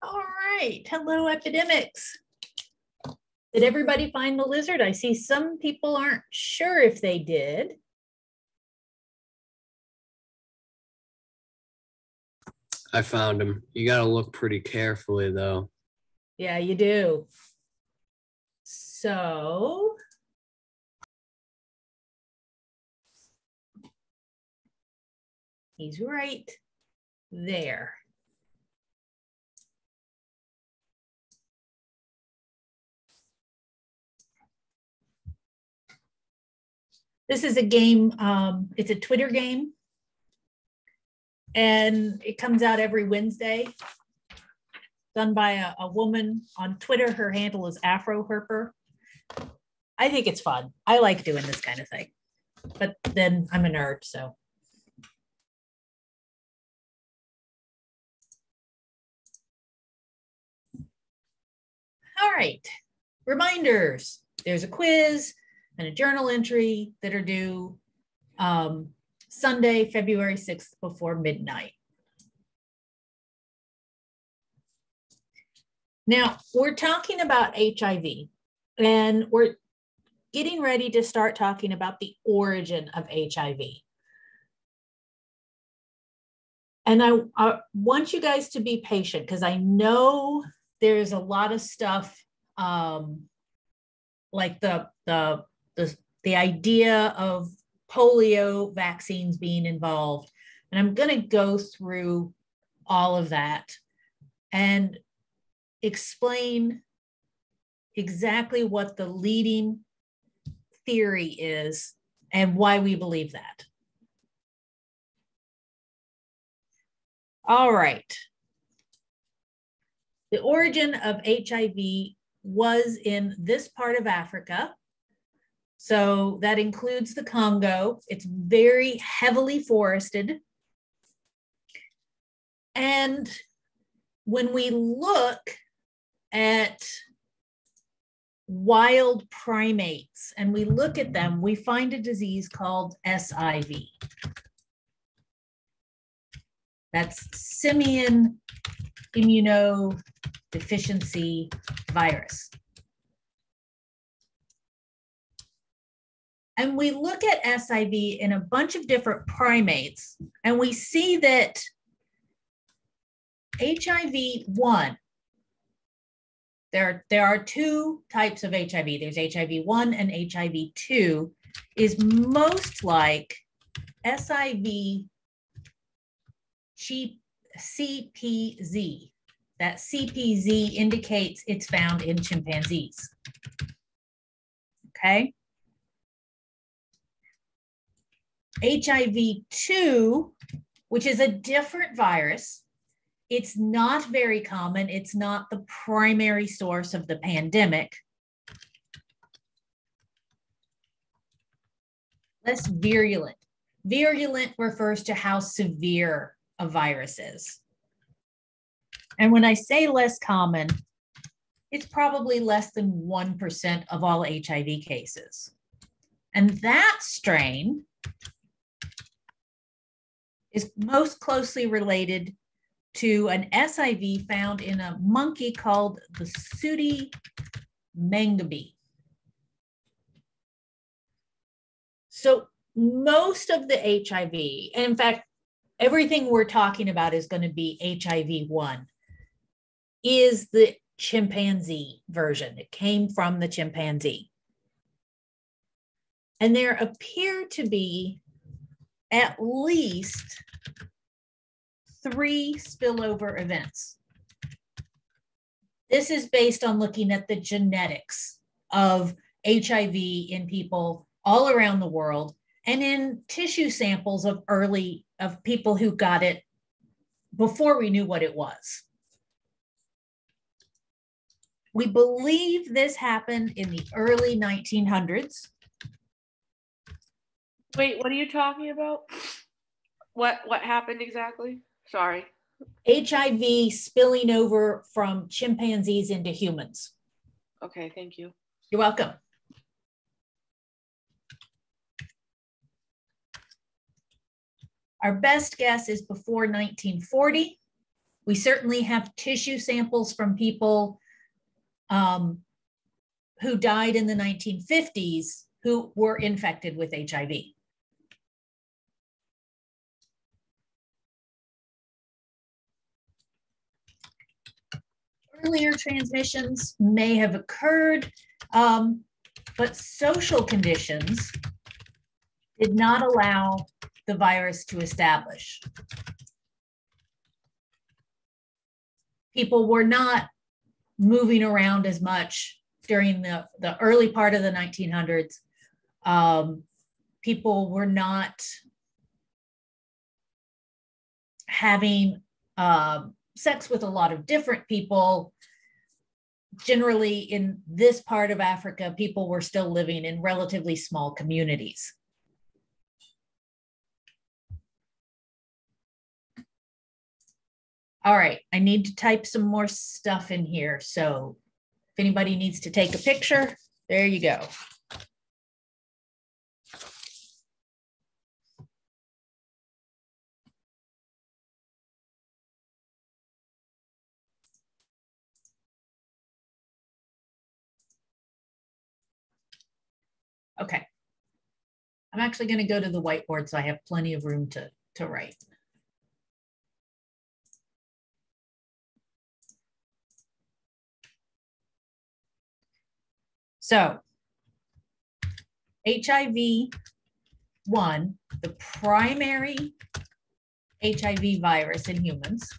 All right. Hello, Epidemics. Did everybody find the lizard? I see some people aren't sure if they did. I found him. You got to look pretty carefully, though. Yeah, you do. So he's right there. This is a game, it's a Twitter game, and it comes out every Wednesday, done by a woman on Twitter. Her handle is Afro Herper. I think it's fun. I like doing this kind of thing, but then I'm a nerd, so. All right, reminders. There's a quiz and a journal entry that are due Sunday, February 6th before midnight. Now, we're talking about HIV, and we're getting ready to start talking about the origin of HIV. And I want you guys to be patient because I know there's a lot of stuff like the idea of polio vaccines being involved. And I'm going to go through all of that and explain exactly what the leading theory is and why we believe that. All right. The origin of HIV was in this part of Africa. So that includes the Congo. It's very heavily forested. And when we look at wild primates and we look at them, we find a disease called SIV. That's simian immunodeficiency virus. And we look at SIV in a bunch of different primates, and we see that HIV-1, there are two types of HIV. There's HIV-1 and HIV-2, is most like SIV CPZ. That CPZ indicates it's found in chimpanzees. Okay. HIV-2, which is a different virus, it's not very common. It's not the primary source of the pandemic. Less virulent. Virulent refers to how severe a virus is. And when I say less common, it's probably less than 1% of all HIV cases. And that strain is most closely related to an SIV found in a monkey called the sooty mangabe. So most of the HIV, and in fact, everything we're talking about is going to be HIV-1, is the chimpanzee version. It came from the chimpanzee. And there appear to be at least 3 spillover events. This is based on looking at the genetics of HIV in people all around the world and in tissue samples of people who got it before we knew what it was. We believe this happened in the early 1900s. Wait, what are you talking about? What happened exactly? Sorry. HIV spilling over from chimpanzees into humans. Okay, thank you. You're welcome. Our best guess is before 1940. We certainly have tissue samples from people who died in the 1950s who were infected with HIV. Earlier transmissions may have occurred, but social conditions did not allow the virus to establish. People were not moving around as much during the early part of the 1900s. People were not having sex with a lot of different people. Generally, in this part of Africa, people were still living in relatively small communities. All right, I need to type some more stuff in here. So if anybody needs to take a picture, there you go. Okay. I'm actually going to go to the whiteboard so I have plenty of room to write. So HIV-1, the primary HIV virus in humans,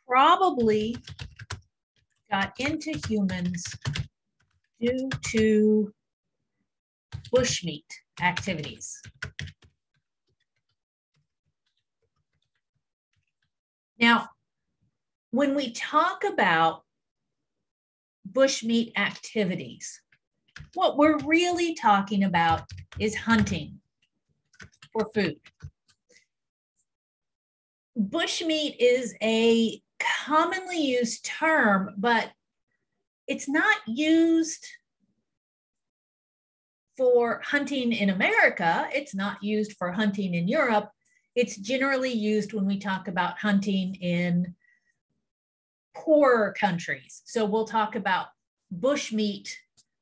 probably got into humans due to bushmeat activities. Now, when we talk about bushmeat activities, what we're really talking about is hunting for food. Bushmeat is a commonly used term, but it's not used for hunting in America. It's not used for hunting in Europe. It's generally used when we talk about hunting in poorer countries. So we'll talk about bushmeat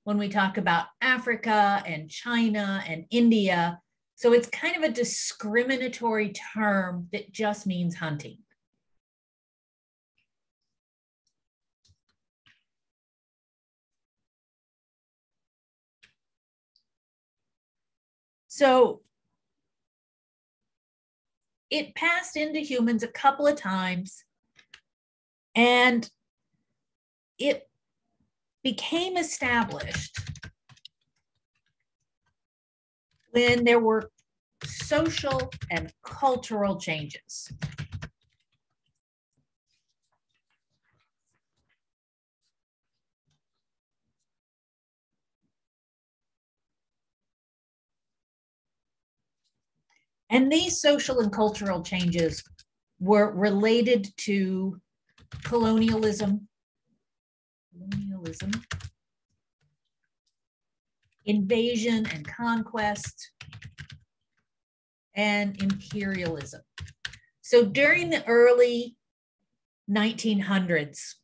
when we talk about Africa and China and India. So it's kind of a discriminatory term that just means hunting. So it passed into humans a couple of times, and it became established when there were social and cultural changes. And these social and cultural changes were related to colonialism, invasion and conquest, and imperialism. So during the early 1900s,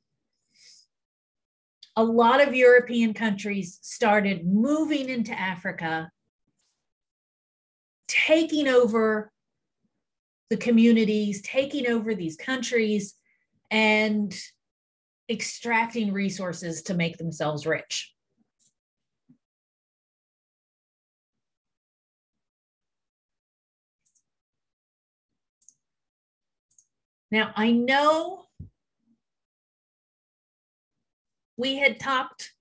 a lot of European countries started moving into Africa, taking over the communities, taking over these countries, and extracting resources to make themselves rich. Now, I know we had talked,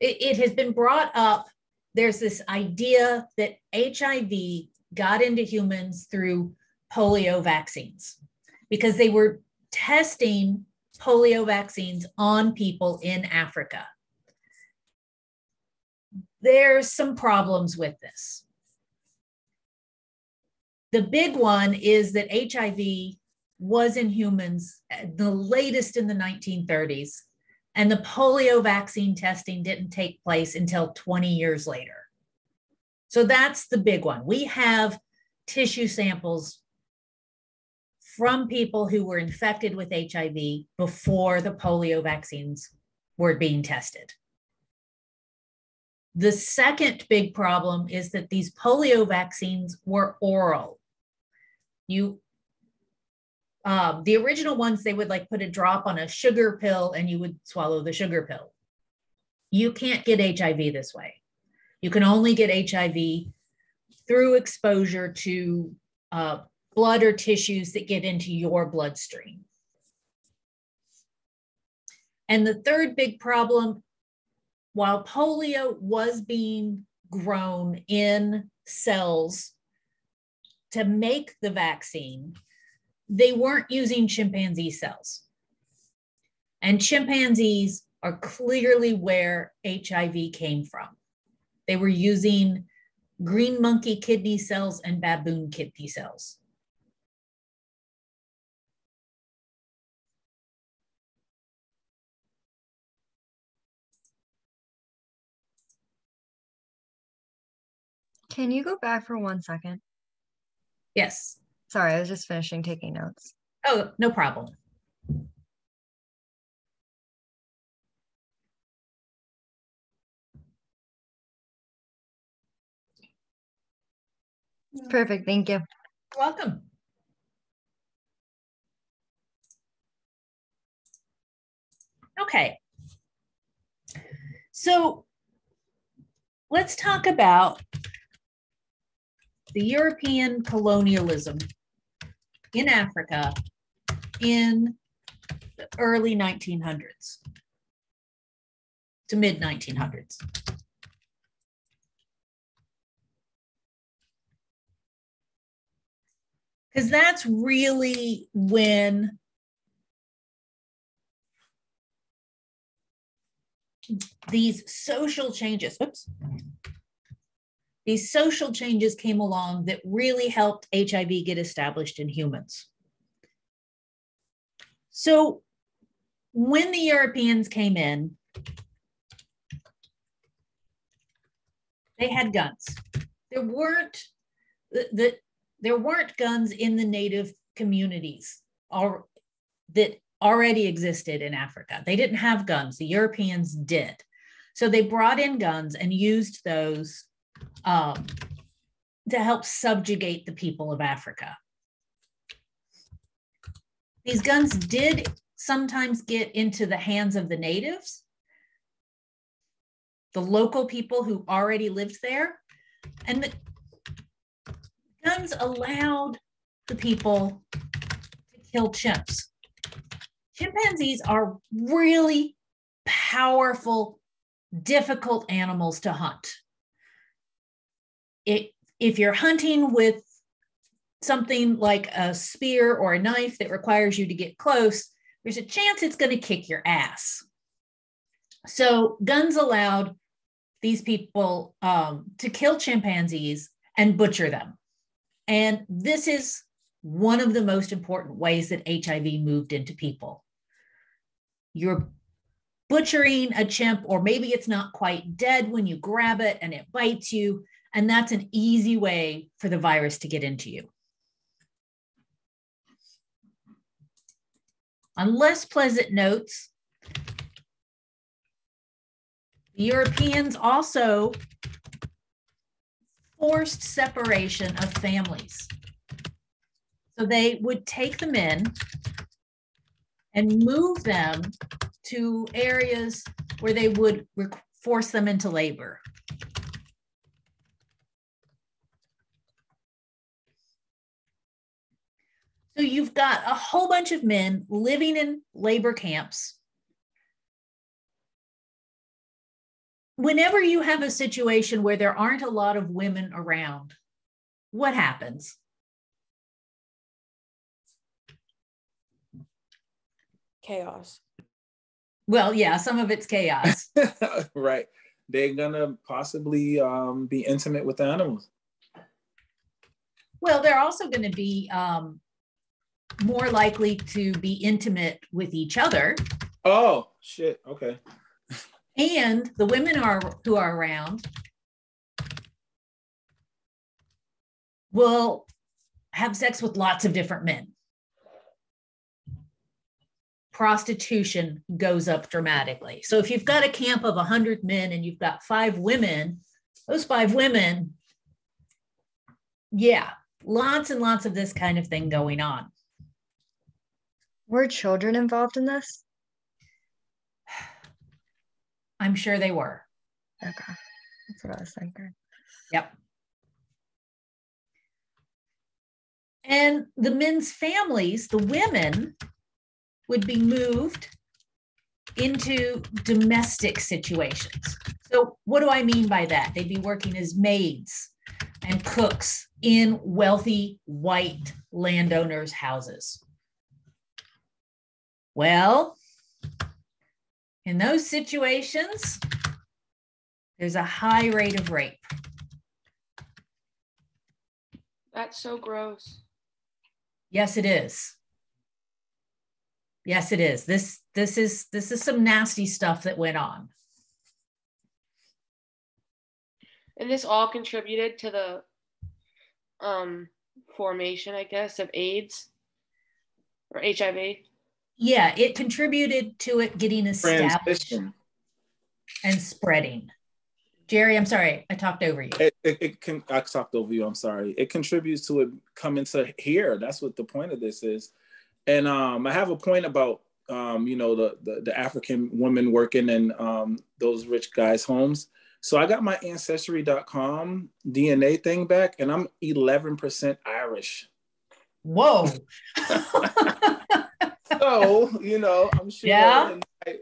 it has been brought up, there's this idea that HIV got into humans through polio vaccines because they were testing polio vaccines on people in Africa. There's some problems with this. The big one is that HIV was in humans, the latest in the 1930s, and the polio vaccine testing didn't take place until 20 years later. So that's the big one. We have tissue samples from people who were infected with HIV before the polio vaccines were being tested. The second big problem is that these polio vaccines were oral. The original ones, they would like put a drop on a sugar pill and you would swallow the sugar pill. You can't get HIV this way. You can only get HIV through exposure to blood or tissues that get into your bloodstream. And the third big problem, while polio was being grown in cells to make the vaccine, they weren't using chimpanzee cells. And chimpanzees are clearly where HIV came from. They were using green monkey kidney cells and baboon kidney cells. Can you go back for 1 second? Yes. Sorry, I was just finishing taking notes. Oh, no problem. Perfect, thank you. You're welcome. Okay. So let's talk about the European colonialism in Africa in the early 1900s to mid 1900s. Because that's really when these social changes, these social changes came along that really helped HIV get established in humans. So when the Europeans came in, they had guns. There weren't guns in the native communities that already existed in Africa. They didn't have guns. The Europeans did. So they brought in guns and used those to help subjugate the people of Africa. These guns did sometimes get into the hands of the natives, the local people who already lived there, and the guns allowed the people to kill chimps. Chimpanzees are really powerful, difficult animals to hunt. If you're hunting with something like a spear or a knife that requires you to get close, there's a chance it's going to kick your ass. So guns allowed these people to kill chimpanzees and butcher them. And this is one of the most important ways that HIV moved into people. You're butchering a chimp, or maybe it's not quite dead when you grab it and it bites you, and that's an easy way for the virus to get into you. On less pleasant notes, the Europeans also forced separation of families. So they would take the men and move them to areas where they would force them into labor. So you've got a whole bunch of men living in labor camps. Whenever you have a situation where there aren't a lot of women around, what happens? Chaos. Well, yeah, some of it's chaos. Right. They're gonna possibly be intimate with the animals. Well, they're also going to be more likely to be intimate with each other. Oh, shit. Okay. And the women who are around will have sex with lots of different men. Prostitution goes up dramatically. So if you've got a camp of 100 men and you've got 5 women, those 5 women, yeah, lots and lots of this kind of thing going on. Were children involved in this? I'm sure they were. Okay. That's what I was thinking. Yep. And the men's families, the women, would be moved into domestic situations. So what do I mean by that? They'd be working as maids and cooks in wealthy white landowners' houses. Well, in those situations, there's a high rate of rape. That's so gross. Yes, it is. Yes, it is. This is some nasty stuff that went on. And this all contributed to the formation, I guess, of AIDS or HIV. Yeah, it contributed to it getting established Transition. and spreading. Jerry, I'm sorry, I talked over you. I talked over you. I'm sorry. It contributes to it coming to here. That's what the point of this is. And I have a point about the African women working in those rich guys' homes. So I got my ancestry.com DNA thing back, and I'm 11% Irish. Whoa. So, I'm sure Yeah.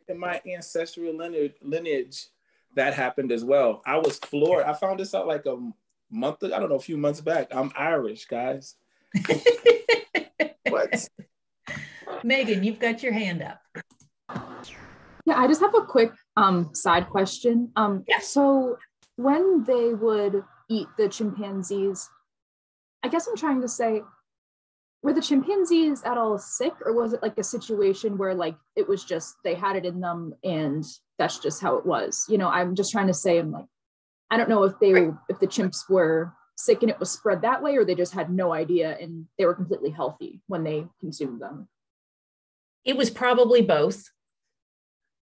in my ancestral lineage, that happened as well. I was floored. I found this out like a few months back. I'm Irish, guys. What? Megan, you've got your hand up. Yeah, I just have a quick side question. Yes. So when they would eat the chimpanzees, I guess I'm trying to say, were the chimpanzees at all sick, or was it like a situation where like it was just they had it in them and that's just how it was? I'm just trying to say, I don't know if if the chimps were sick and it was spread that way, or they just had no idea and they were completely healthy when they consumed them. It was probably both.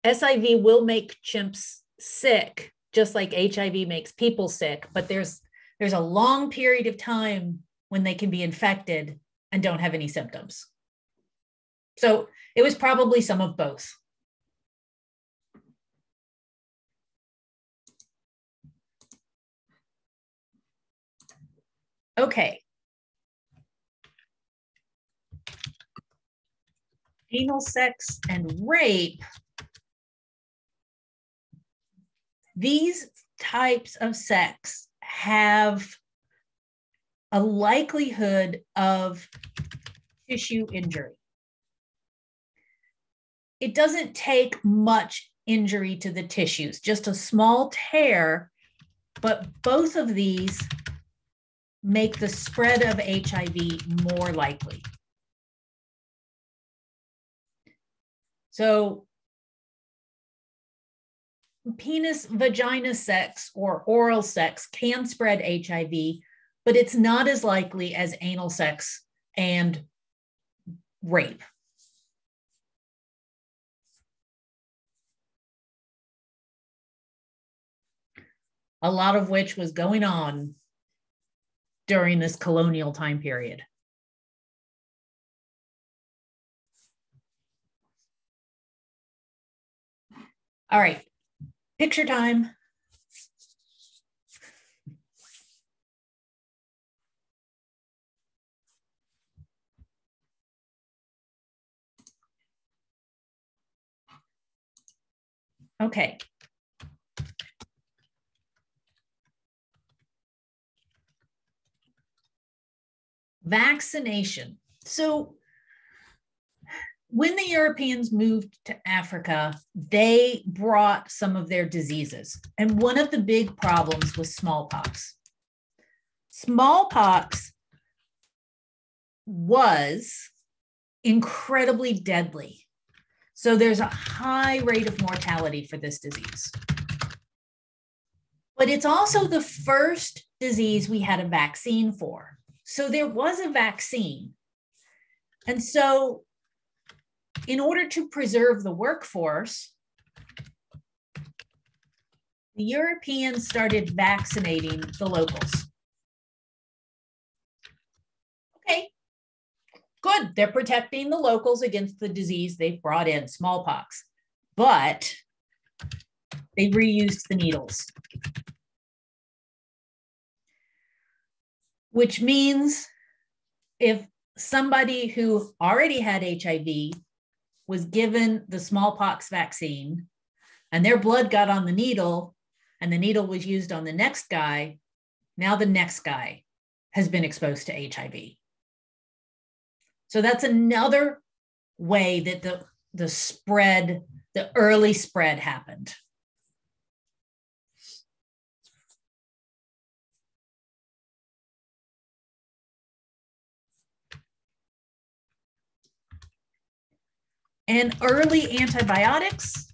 SIV will make chimps sick, just like HIV makes people sick, but there's a long period of time when they can be infected and don't have any symptoms. So it was probably some of both. Okay. Anal sex and rape. These types of sex have a likelihood of tissue injury. It doesn't take much injury to the tissues, just a small tear, but both of these make the spread of HIV more likely. So penis vagina sex or oral sex can spread HIV, but it's not as likely as anal sex and rape. A lot of which was going on during this colonial time period. All right, picture time. Okay. Vaccination. So when the Europeans moved to Africa, they brought some of their diseases. And one of the big problems was smallpox. Smallpox was incredibly deadly. So there's a high rate of mortality for this disease. But it's also the first disease we had a vaccine for. So there was a vaccine. And so in order to preserve the workforce, the Europeans started vaccinating the locals. Okay, good. They're protecting the locals against the disease they've brought in, smallpox, but they reused the needles, which means if somebody who already had HIV was given the smallpox vaccine and their blood got on the needle and the needle was used on the next guy, now the next guy has been exposed to HIV. So that's another way that the spread, the early spread happened. And early antibiotics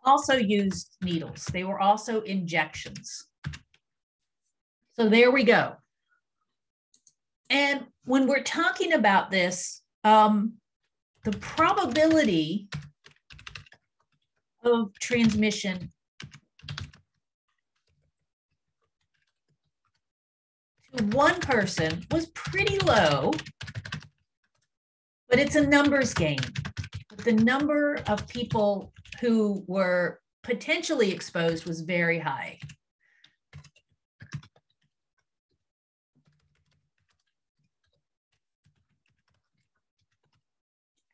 also used needles. They were also injections. So there we go. And when we're talking about this, the probability of transmission to one person was pretty low, but it's a numbers game. The number of people who were potentially exposed was very high.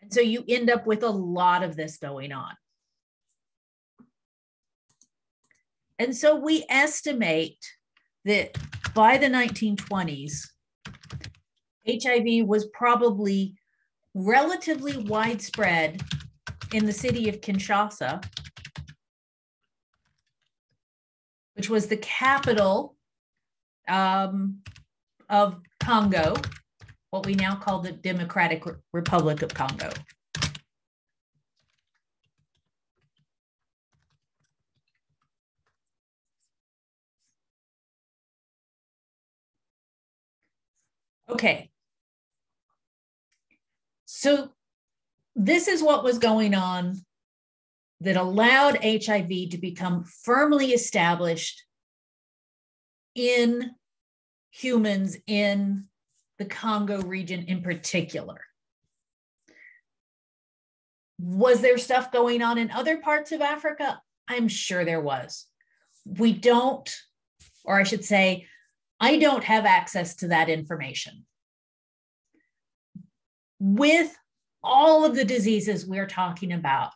And so you end up with a lot of this going on. And so we estimate that by the 1920s, HIV was probably relatively widespread in the city of Kinshasa, which was the capital of Congo, what we now call the Democratic Republic of Congo. Okay. So this is what was going on that allowed HIV to become firmly established in humans in the Congo region in particular. Was there stuff going on in other parts of Africa? I'm sure there was. We don't, or I should say, I don't have access to that information. With all of the diseases we're talking about,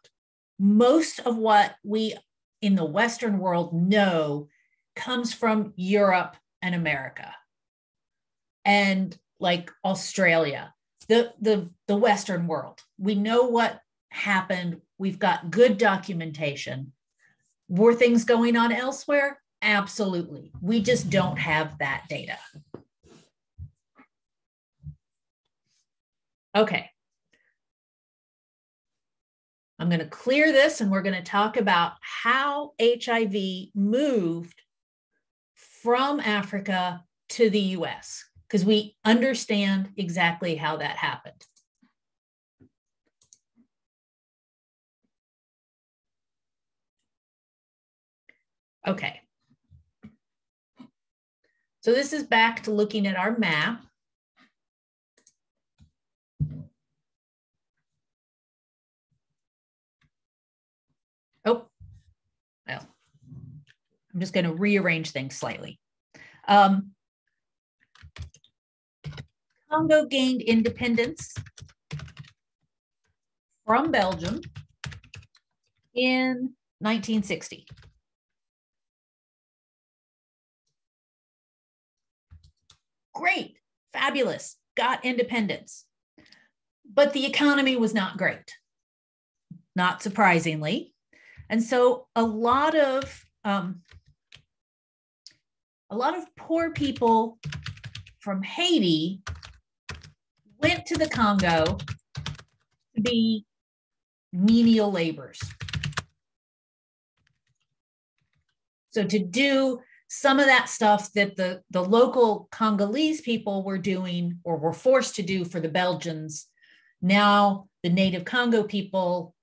most of what we in the Western world know comes from Europe and America and like Australia, the Western world. We know what happened. We've got good documentation. Were things going on elsewhere? Absolutely. We just don't have that data. Okay. I'm going to clear this and we're going to talk about how HIV moved from Africa to the US, because we understand exactly how that happened. Okay. So this is back to looking at our map. Oh, well, I'm just going to rearrange things slightly. Congo gained independence from Belgium in 1960. Great, fabulous, got independence. But the economy was not great, not surprisingly. And so a lot of poor people from Haiti went to the Congo to be menial laborers. So to do some of that stuff that the local Congolese people were doing or were forced to do for the Belgians, now the native Congo people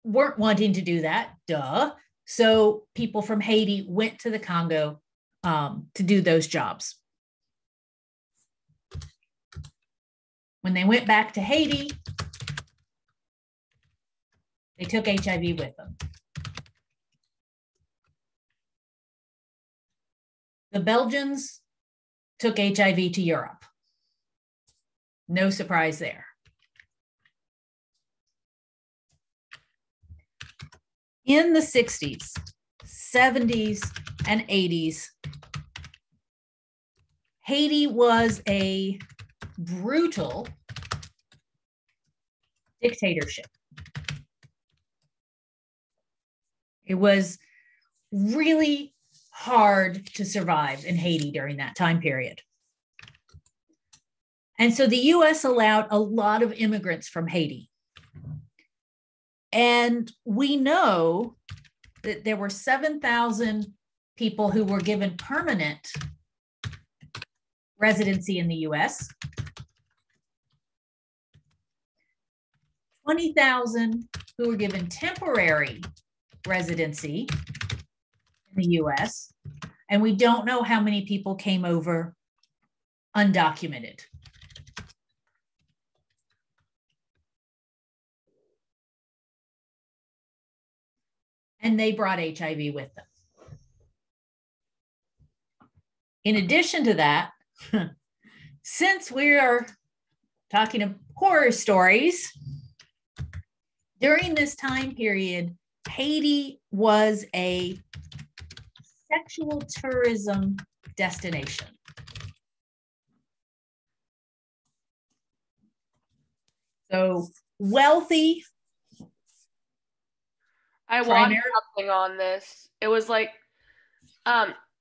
weren't wanting to do that, duh. So people from Haiti went to the Congo to do those jobs. When they went back to Haiti, they took HIV with them. The Belgians took HIV to Europe. No surprise there. In the 60s, 70s, and 80s, Haiti was a brutal dictatorship. It was really hard to survive in Haiti during that time period. And so the US allowed a lot of immigrants from Haiti. And we know that there were 7,000 people who were given permanent residency in the US, 20,000 who were given temporary residency in the US, and we don't know how many people came over undocumented. And they brought HIV with them. In addition to that, since we are talking of horror stories, during this time period, Haiti was a sexual tourism destination. So wealthy. I watched something on this. It was like,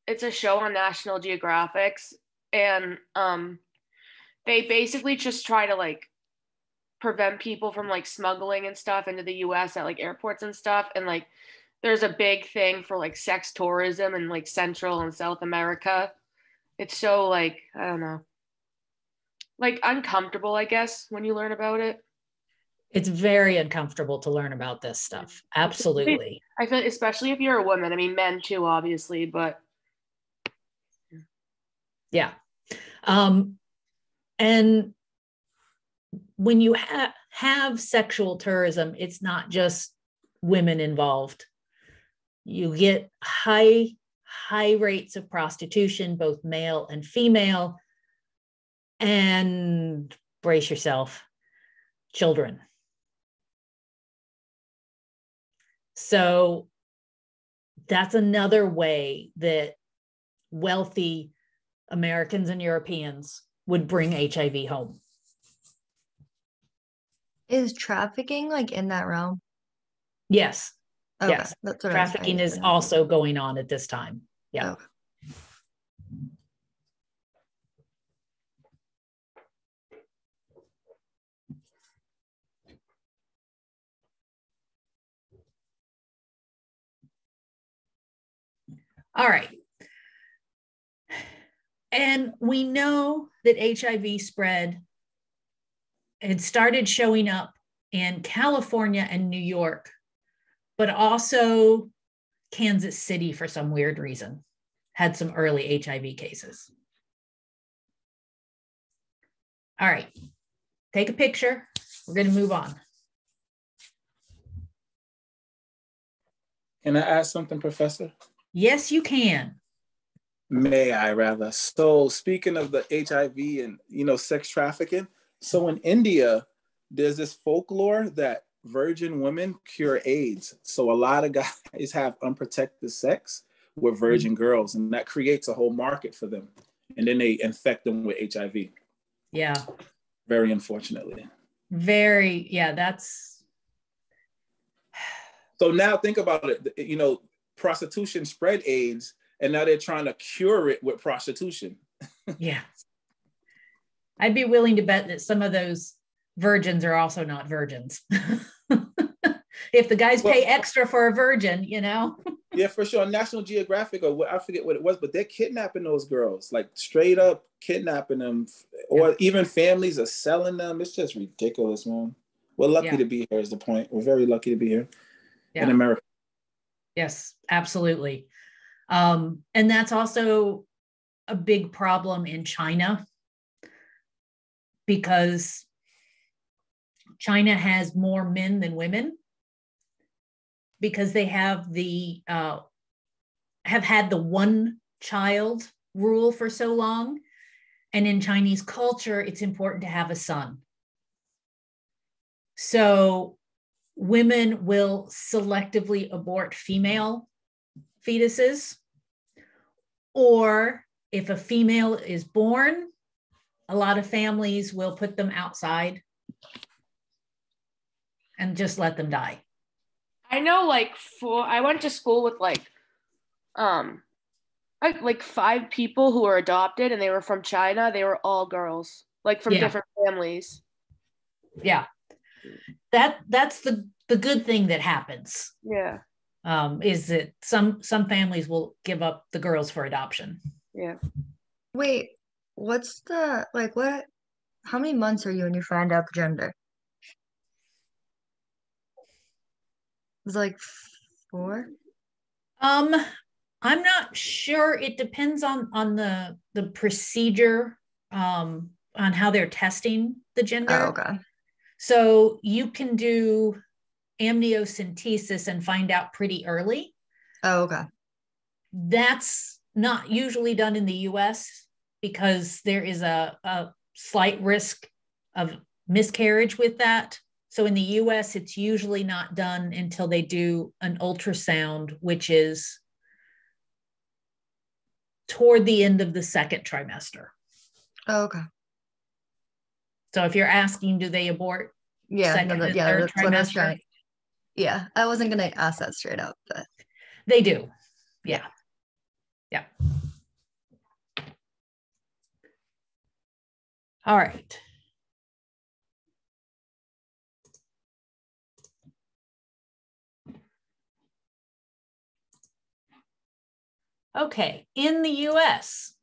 it's a show on National Geographic, and they basically just try to like prevent people from like smuggling and stuff into the US at like airports and stuff. And like there's a big thing for like sex tourism in like Central and South America. It's so like, I don't know, like uncomfortable, I guess, when you learn about it. It's very uncomfortable to learn about this stuff. Absolutely. I feel, especially if you're a woman. I mean, men too, obviously, but. Yeah. And when you have sexual tourism, it's not just women involved. You get high rates of prostitution, both male and female, and brace yourself, children. So that's another way that wealthy Americans and Europeans would bring HIV home. Is trafficking like in that realm? Yes. Okay, yes. That's what trafficking is also going on at this time. Yeah. Okay. All right. And we know that HIV spread had started showing up in California and New York, but also Kansas City for some weird reason had some early HIV cases. All right, take a picture. We're going to move on. Can I ask something, Professor? Yes, you can. May I rather? So speaking of the HIV and, sex trafficking, so in India, there's this folklore that virgin women cure AIDS. So a lot of guys have unprotected sex with virgin girls, and that creates a whole market for them. And then they infect them with HIV. Yeah. Very unfortunately. Very, yeah, that's. So now think about it, prostitution spread AIDS, and now they're trying to cure it with prostitution. Yeah. I'd be willing to bet that some of those virgins are also not virgins. If the guys pay extra for a virgin, Yeah, for sure. National Geographic or what, I forget what it was, but they're kidnapping those girls, like straight up kidnapping them, or even families are selling them. It's just ridiculous, man. We're lucky to be here is the point. We're very lucky to be here in America. Yes, absolutely. And that's also a big problem in China, because China has more men than women, because they have have had the one child rule for so long. And in Chinese culture, it's important to have a son. So women will selectively abort female fetuses, or if a female is born, a lot of families will put them outside and just let them die. I know, like, I went to school with like 5 people who were adopted, and they were from China. They were all girls, like from different families. Yeah, that's the good thing that happens. Yeah. Is that some families will give up the girls for adoption. Yeah. Wait, what's the what? How many months are you when you find out the gender? It's like 4. I'm not sure. It depends on the procedure, on how they're testing the gender. Oh, okay. So you can do amniocentesis and find out pretty early. Oh, okay. That's not usually done in the US because there is a slight risk of miscarriage with that. So in the US, it's usually not done until they do an ultrasound, which is toward the end of the second trimester. Oh, okay. So if you're asking, do they abort second and third that's trimester? what I was trying. Yeah, I wasn't gonna ask that straight up, but they do. Yeah. Yeah. All right. Okay, in the US,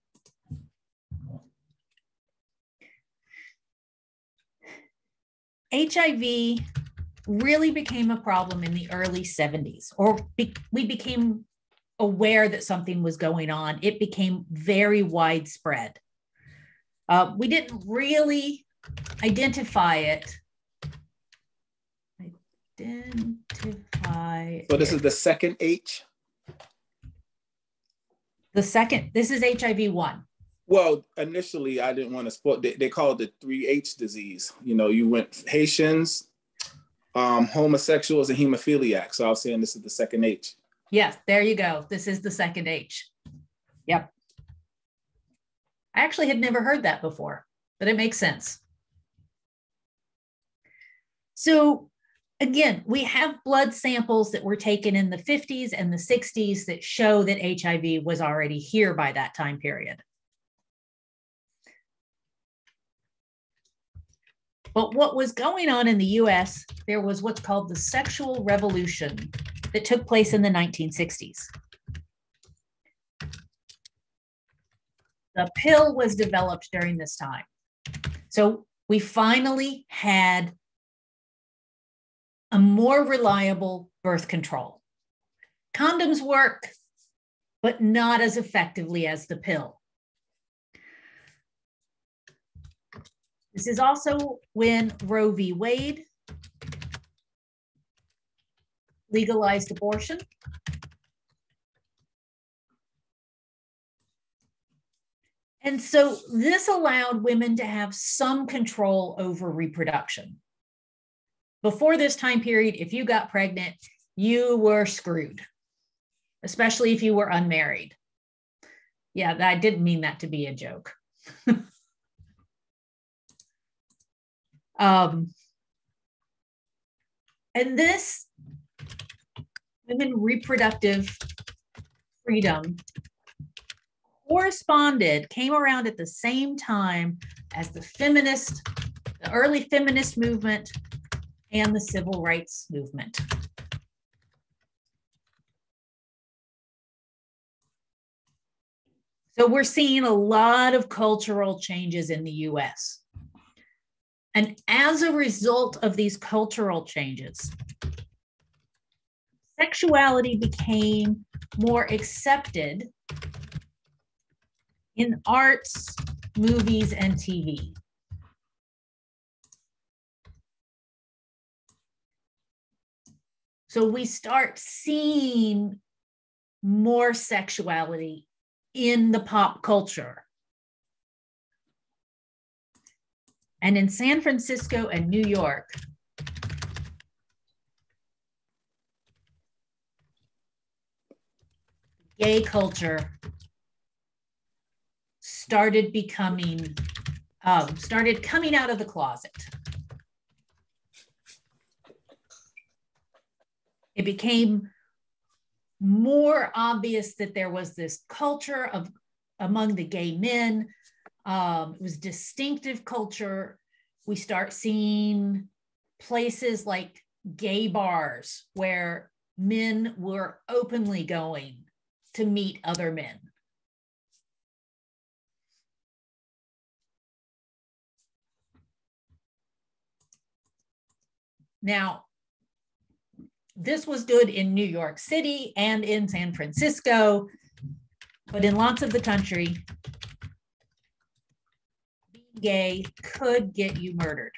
HIV really became a problem in the early 70s, or we became aware that something was going on. It became very widespread. We didn't really identify it. So this is the second H? This is HIV-1. Well, initially I didn't want to spoil, they called it the 3H disease. You know, you went Haitians, homosexuals, and hemophiliacs. So I was saying this is the second H. Yes, there you go. This is the second H. Yep. I actually had never heard that before, but it makes sense. So again, we have blood samples that were taken in the 50s and the 60s that show that HIV was already here by that time period. But what was going on in the US, there was what's called the sexual revolution that took place in the 1960s. The pill was developed during this time. So we finally had a more reliable birth control. Condoms work, but not as effectively as the pill. This is also when Roe v. Wade legalized abortion. And so this allowed women to have some control over reproduction. Before this time period, if you got pregnant, you were screwed, especially if you were unmarried. Yeah, I didn't mean that to be a joke. And this women reproductive freedom came around at the same time as the early feminist movement and the civil rights movement. So we're seeing a lot of cultural changes in the US. And as a result of these cultural changes, sexuality became more accepted in arts, movies, and TV. So we start seeing more sexuality in the pop culture. And in San Francisco and New York, gay culture started coming out of the closet. It became more obvious that there was this culture among the gay men. It was distinctive culture. We start seeing places like gay bars where men were openly going to meet other men. Now, this was good in New York City and in San Francisco, but in lots of the country, being gay could get you murdered.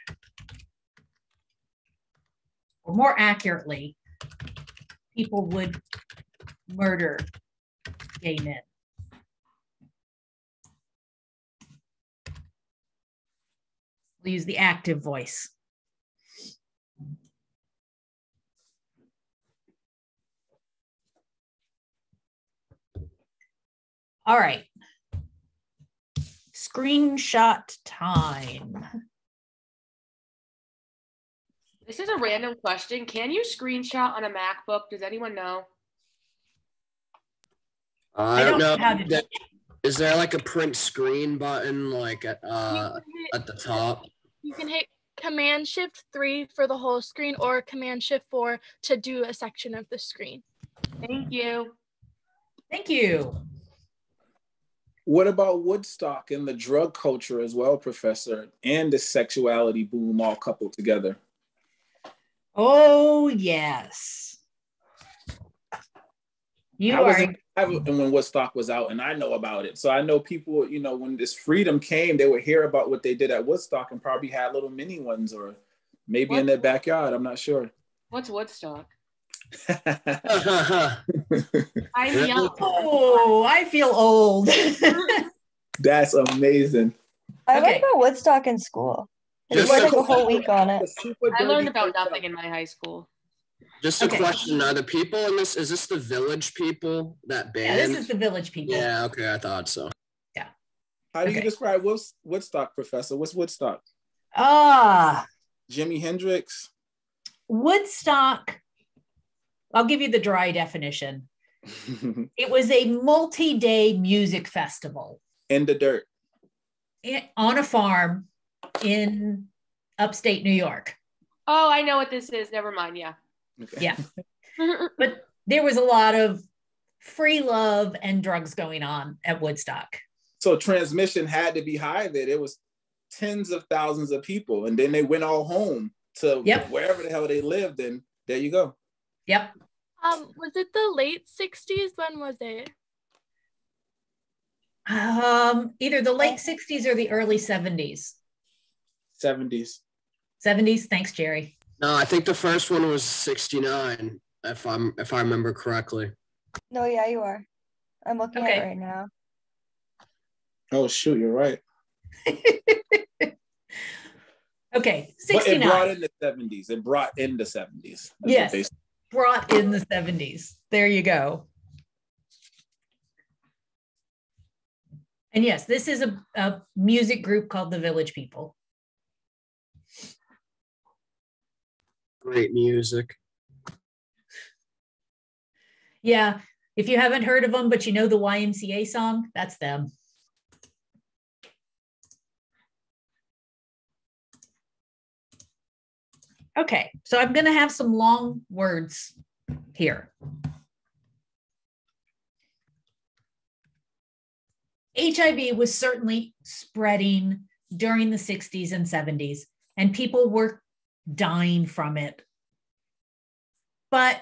Or more accurately, people would murder gay men. We'll use the active voice. All right. Screenshot time. This is a random question. Can you screenshot on a MacBook? Does anyone know? I don't know. How to do it. Is there like a print screen button like at the top? You can hit Command-Shift-3 for the whole screen or Command-Shift-4 to do a section of the screen. Thank you. Thank you. What about Woodstock and the drug culture as well, Professor, and the sexuality boom all coupled together? Oh, yes. When Woodstock was out, and I know about it. So I know people, when this freedom came, they would hear about what they did at Woodstock and probably had little mini ones or maybe in their backyard. I'm not sure. What's Woodstock? I'm young. Oh, I feel old. That's amazing. I learned about Woodstock in school. We worked like a whole week on it. I learned about nothing in my high school. Just a question: are the people in this? Is this the Village People? That band? Yeah, this is the Village People. Yeah. Okay, I thought so. Yeah. How do you describe Woodstock, Professor? What's Woodstock? Jimi Hendrix. Woodstock. I'll give you the dry definition. It was a multi-day music festival. In the dirt. On a farm in upstate New York. Oh, I know what this is. Never mind. Yeah. Okay. Yeah. But there was a lot of free love and drugs going on at Woodstock. So transmission had to be high there. There was tens of thousands of people. And then they went all home to wherever the hell they lived. And there you go. Yep. Was it the late 60s? When was it? Either the late 60s or the early 70s. 70s. 70s. Thanks, Jerry. No, I think the first one was 69, if I remember correctly. No, yeah, you are. I'm looking at it right now. Oh shoot, you're right. Okay, 69. But it brought in the 70s. It brought in the 70s. Yes, brought in the 70s. There you go. And yes, this is a music group called the Village People. Great music. Yeah, if you haven't heard of them, but you know the YMCA song, that's them. Okay, so I'm going to have some long words here. HIV was certainly spreading during the 60s and 70s, and people were dying from it. But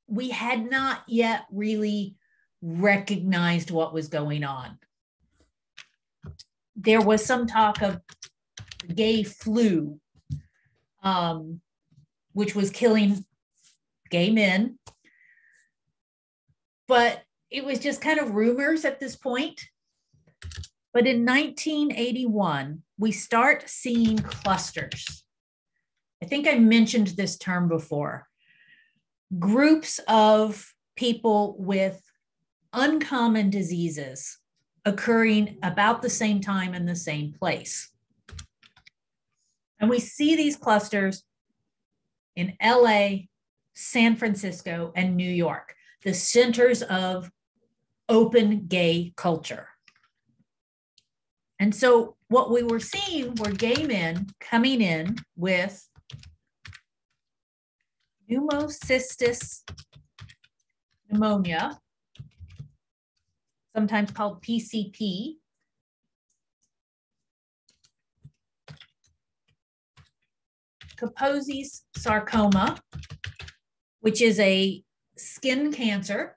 we had not yet really recognized what was going on. There was some talk of gay flu, which was killing gay men. But it was just kind of rumors at this point. But in 1981, we start seeing clusters. I think I mentioned this term before. Groups of people with uncommon diseases occurring about the same time in the same place. And we see these clusters in LA, San Francisco, and New York, the centers of open gay culture. And so what we were seeing were gay men coming in with pneumocystis pneumonia, sometimes called PCP, Kaposi's sarcoma, which is a skin cancer,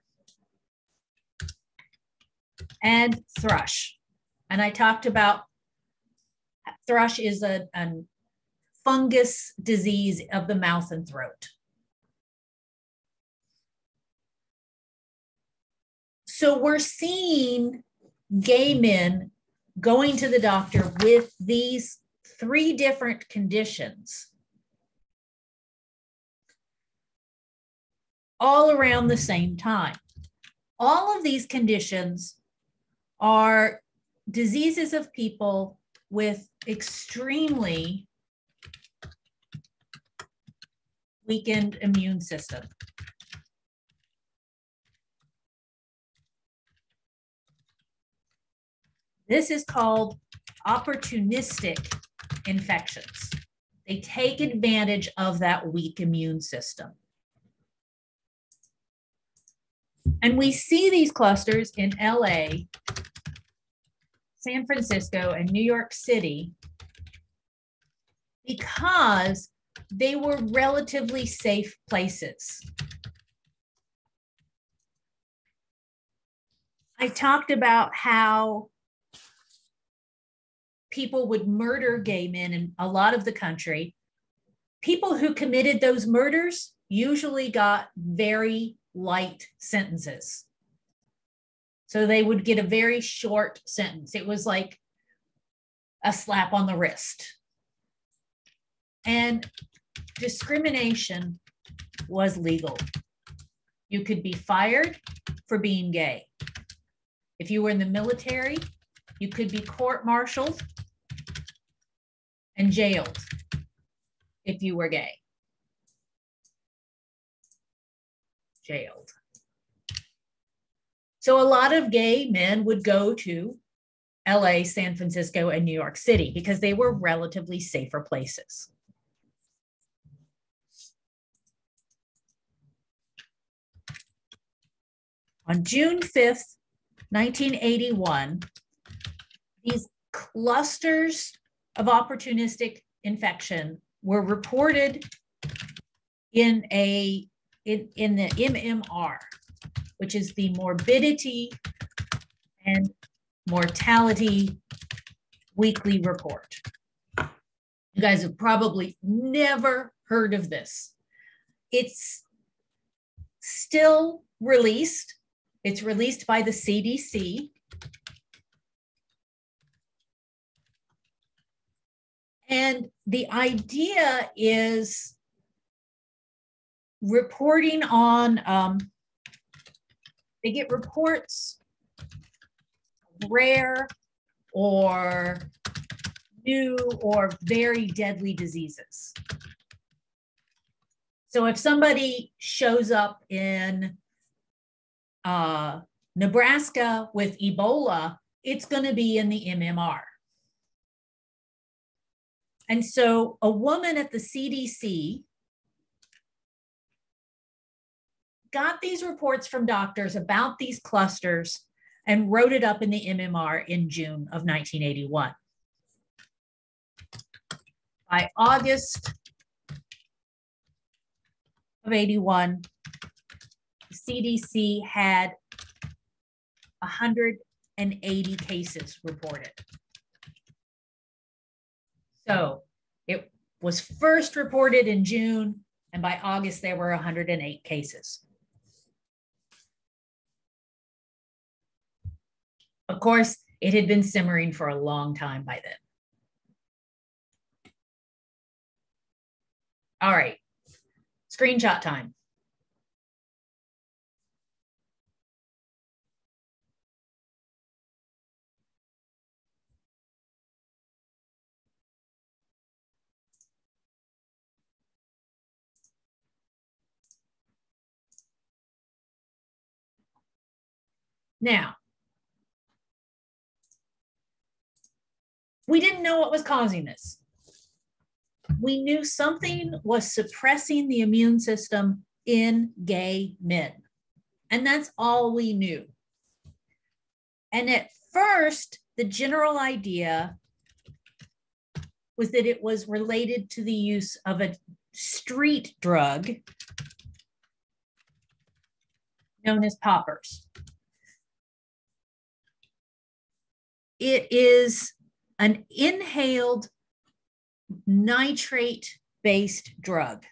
and thrush. And I talked about thrush is a fungus disease of the mouth and throat. So we're seeing gay men going to the doctor with these 3 different conditions all around the same time. All of these conditions are diseases of people with extremely weakened immune system. This is called opportunistic infections. They take advantage of that weak immune system. And we see these clusters in LA, San Francisco, and New York City because they were relatively safe places. I talked about how people would murder gay men in a lot of the country. People who committed those murders usually got very light sentences. So they would get a very short sentence. It was like a slap on the wrist. And discrimination was legal. You could be fired for being gay. If you were in the military, you could be court-martialed and jailed if you were gay. Jailed. So a lot of gay men would go to LA, San Francisco, and New York City because they were relatively safer places. On June 5th, 1981, these clusters of opportunistic infection were reported in the MMR, which is the morbidity and mortality weekly report. You guys have probably never heard of this. It's still released. It's released by the CDC. And the idea is reporting on, they get reports of rare or new or very deadly diseases. So if somebody shows up in Nebraska with Ebola, it's going to be in the MMR. And so a woman at the CDC got these reports from doctors about these clusters and wrote it up in the MMR in June of 1981. By August of 81, the CDC had 180 cases reported. So it was first reported in June, and by August, there were 108 cases. Of course, it had been simmering for a long time by then. All right, screenshot time. Now, we didn't know what was causing this. We knew something was suppressing the immune system in gay men, and that's all we knew. And at first, the general idea was that it was related to the use of a street drug known as poppers. It is an inhaled nitrate-based drug.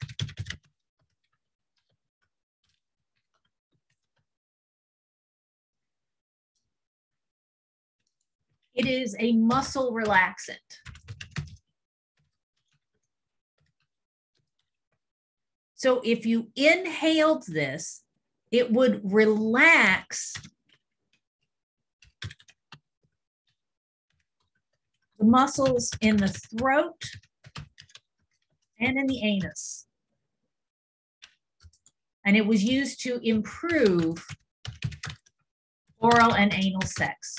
It is a muscle relaxant. So if you inhaled this, it would relax the muscles in the throat and in the anus. And it was used to improve oral and anal sex.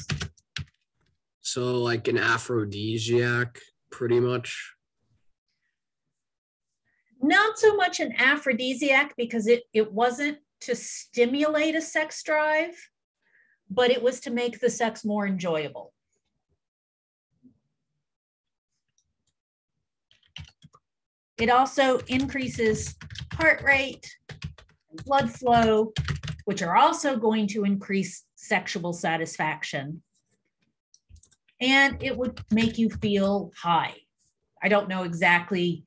So like an aphrodisiac, pretty much? Not so much an aphrodisiac, because it wasn't to stimulate a sex drive, but it was to make the sex more enjoyable. It also increases heart rate, and blood flow, which are also going to increase sexual satisfaction. And it would make you feel high. I don't know exactly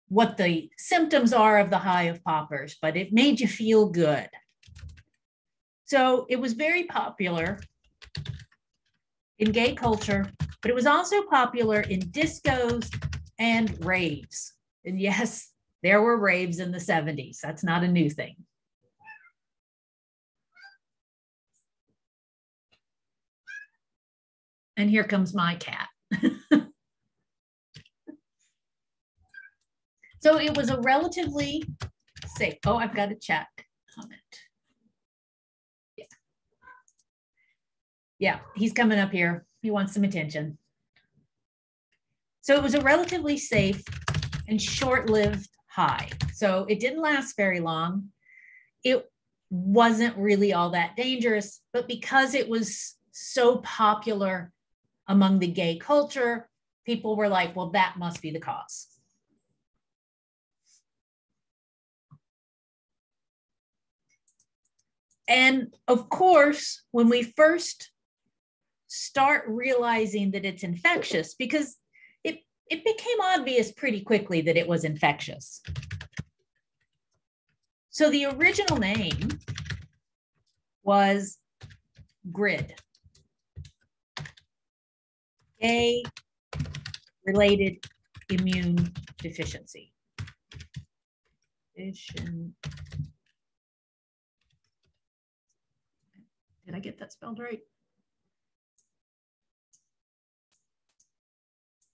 what the symptoms are of the high of poppers, but it made you feel good. So it was very popular in gay culture, but it was also popular in discos and raves. And yes, there were raves in the 70s. That's not a new thing. And here comes my cat. So it was a relatively safe. Oh, I've got a chat comment. Yeah. Yeah, he's coming up here. He wants some attention. So it was a relatively safe and short-lived high. So it didn't last very long. It wasn't really all that dangerous, but because it was so popular among the gay culture, people were like, well, that must be the cause. And of course, when we first start realizing that it's infectious, because it became obvious pretty quickly that it was infectious. So the original name was GRID, gay-related immune deficiency. Did I get that spelled right?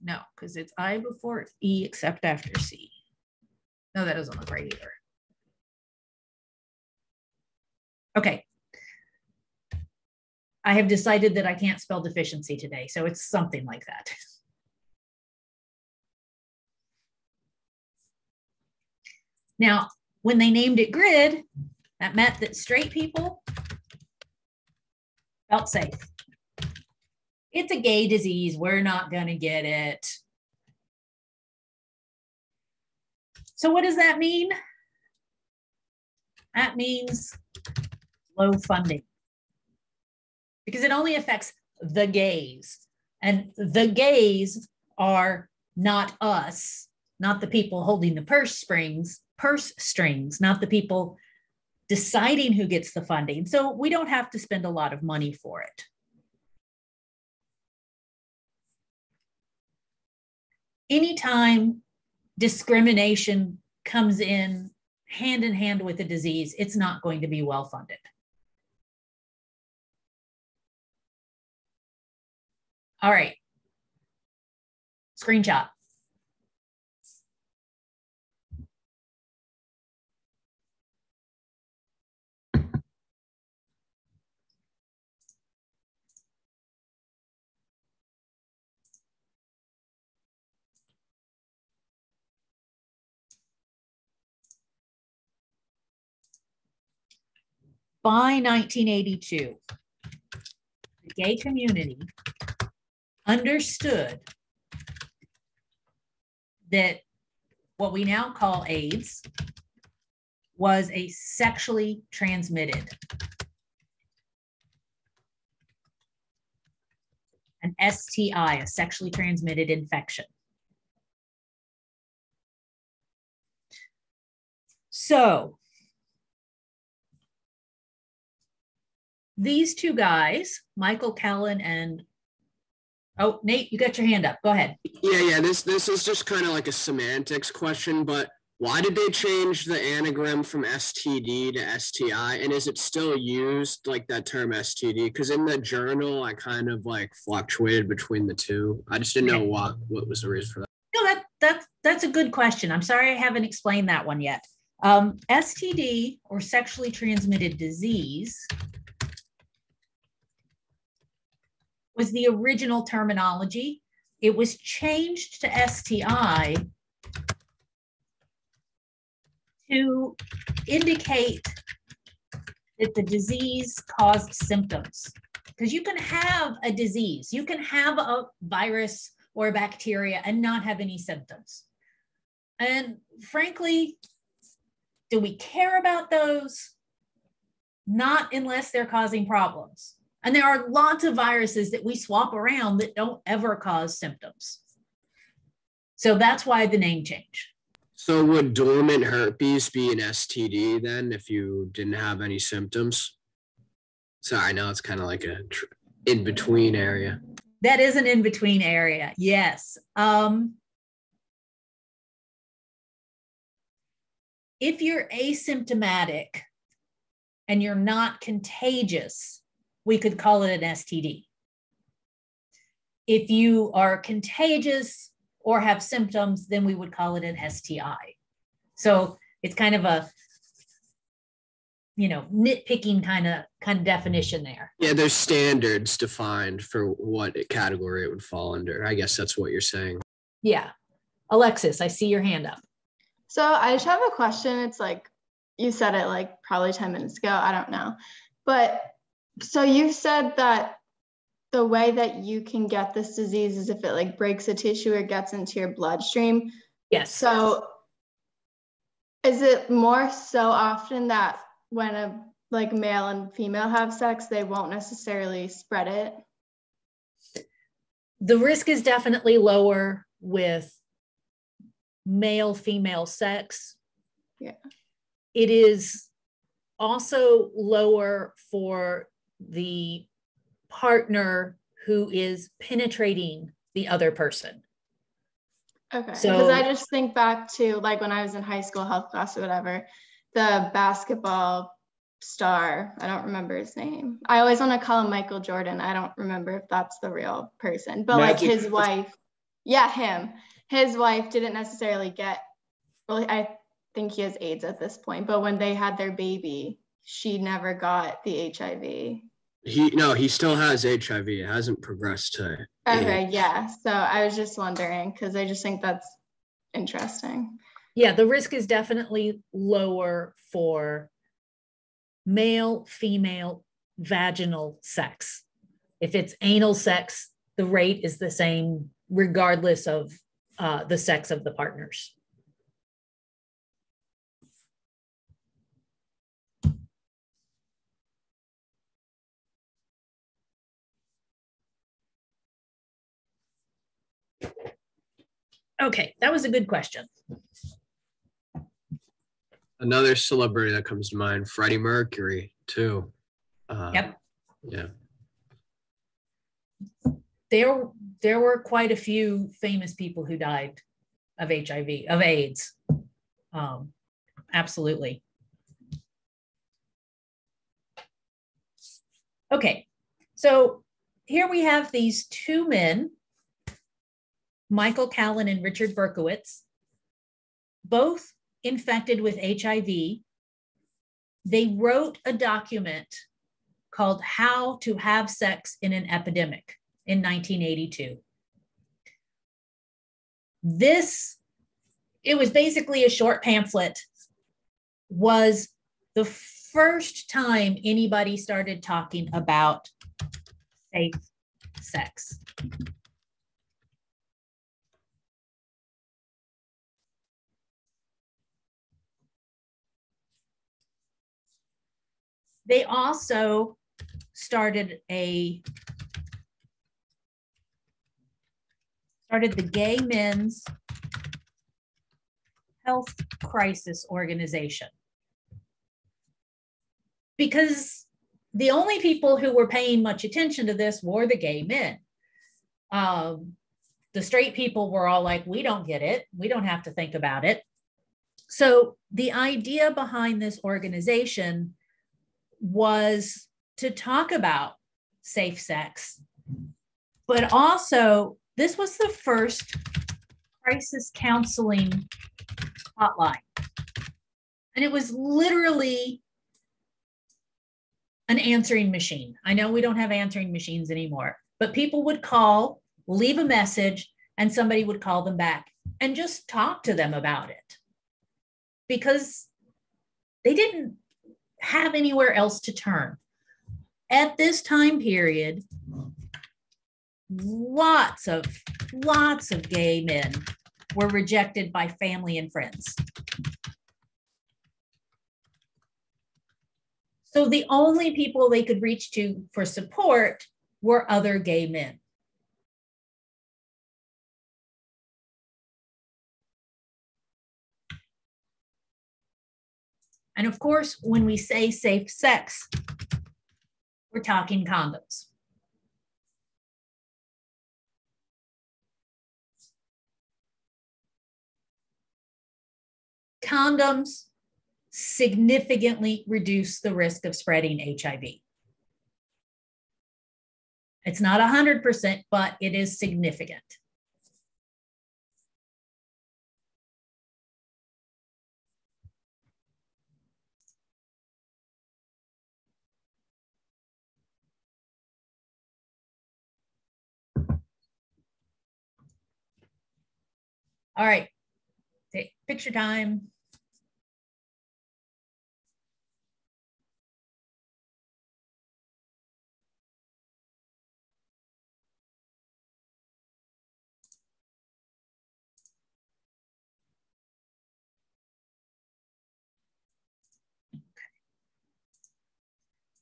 No, because it's I before E except after C. No, that doesn't look right either. Okay. I have decided that I can't spell deficiency today, so it's something like that. Now, when they named it GRID, That meant that straight people felt safe. It's a gay disease. We're not going to get it. So what does that mean? That means low funding, because it only affects the gays. And the gays are not us, not the people holding the purse strings, not the people deciding who gets the funding. So we don't have to spend a lot of money for it. Anytime discrimination comes in hand with a disease, it's not going to be well funded. All right. Screenshot. By 1982, the gay community understood that what we now call AIDS was a sexually transmitted, an STI, a sexually transmitted infection. So these two guys, Michael Kellen and, oh, Nate, you got your hand up. Go ahead. Yeah. This is just kind of like a semantics question, but why did they change the anagram from STD to STI? And is it still used, like that term STD? Because in the journal, I kind of like fluctuated between the two. I just didn't know what was the reason for that. No, that's a good question. I'm sorry I haven't explained that one yet. STD, or sexually transmitted disease, was the original terminology. It was changed to STI to indicate that the disease caused symptoms. Because you can have a disease, you can have a virus or a bacteria and not have any symptoms. And frankly, do we care about those? Not unless they're causing problems. And there are lots of viruses that we swap around that don't ever cause symptoms. So that's why the name change. So would dormant herpes be an STD then if you didn't have any symptoms? So I know it's kind of like a in-between area. That is an in-between area, yes. If you're asymptomatic and you're not contagious, we could call it an STD. If you are contagious or have symptoms, then we would call it an STI. So it's kind of a, nitpicking kind of definition there. Yeah, there's standards defined for what category it would fall under. I guess that's what you're saying. Yeah. Alexis, I see your hand up. So I just have a question. It's like, you said it like probably 10 minutes ago. I don't know. But so you said that the way that you can get this disease is if it like breaks a tissue or gets into your bloodstream. Yes. So is it more so often that when a like male and female have sex, they won't necessarily spread it? The risk is definitely lower with male-female sex. Yeah. It is also lower for the partner who is penetrating the other person. Okay. So, because I just think back to like when I was in high school health class or whatever, the basketball star, I don't remember his name. I always want to call him Michael Jordan. I don't remember if that's the real person, but Magic. Like his wife, yeah, him. His wife didn't necessarily get, well, I think he has AIDS at this point, but when they had their baby, she never got the HIV. He still has HIV. It hasn't progressed to okay, yeah. So I was just wondering because I just think that's interesting. Yeah, the risk is definitely lower for male, female, vaginal sex. If it's anal sex, the rate is the same regardless of the sex of the partners. Okay, that was a good question. Another celebrity that comes to mind, Freddie Mercury, too. Yep. Yeah. There were quite a few famous people who died of HIV, of AIDS. Absolutely. Okay, so here we have these two men, Michael Callan and Richard Berkowitz, both infected with HIV. They wrote a document called How to Have Sex in an Epidemic in 1982. It was basically a short pamphlet, was the first time anybody started talking about safe sex. They also started the Gay Men's Health Crisis Organization, because the only people who were paying much attention to this were the gay men. The straight people were all like, we don't get it. We don't have to think about it. So the idea behind this organization was to talk about safe sex, but also this was the first crisis counseling hotline. And it was literally an answering machine. I know we don't have answering machines anymore, but people would call, leave a message, and somebody would call them back and just talk to them about it, because they didn't have anywhere else to turn. At this time period, lots of gay men were rejected by family and friends. So the only people they could reach to for support were other gay men. And of course, when we say safe sex, we're talking condoms. Condoms significantly reduce the risk of spreading HIV. It's not 100%, but it is significant. All right, picture time.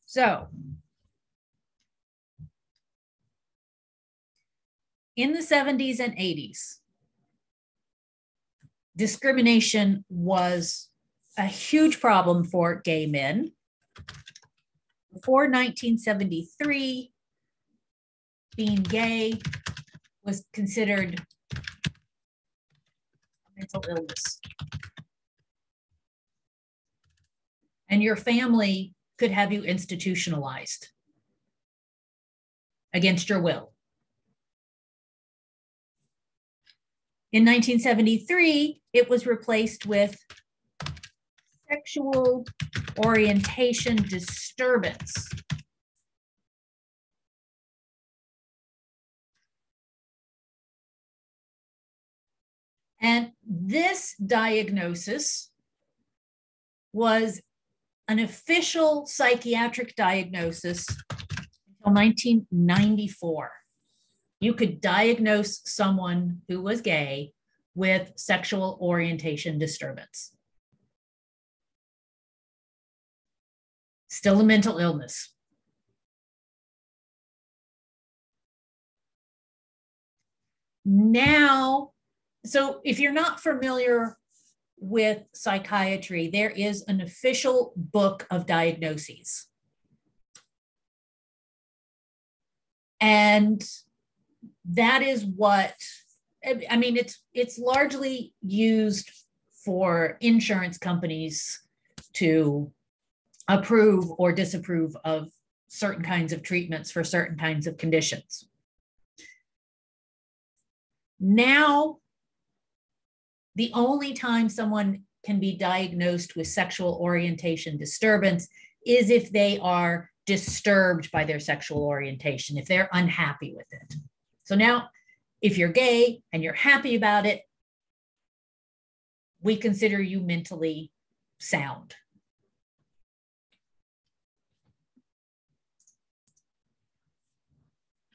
So, in the 70s and 80s, discrimination was a huge problem for gay men. Before 1973, being gay was considered mental illness. And your family could have you institutionalized against your will. In 1973, it was replaced with sexual orientation disturbance. And this diagnosis was an official psychiatric diagnosis until 1994. You could diagnose someone who was gay with sexual orientation disturbance. Still a mental illness. Now, so if you're not familiar with psychiatry, there is an official book of diagnoses. And that is what, I mean, it's largely used for insurance companies to approve or disapprove of certain kinds of treatments for certain kinds of conditions. Now, the only time someone can be diagnosed with sexual orientation disturbance is if they are disturbed by their sexual orientation, if they're unhappy with it. So now, if you're gay and you're happy about it, we consider you mentally sound.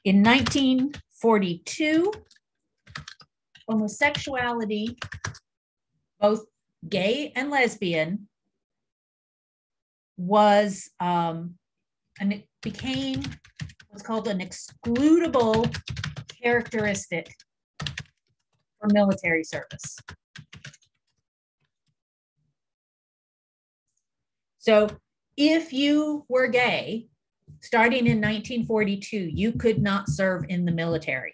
In 1942, homosexuality, both gay and lesbian, was, and it became what's called an excludable characteristic for military service. So if you were gay, starting in 1942, you could not serve in the military.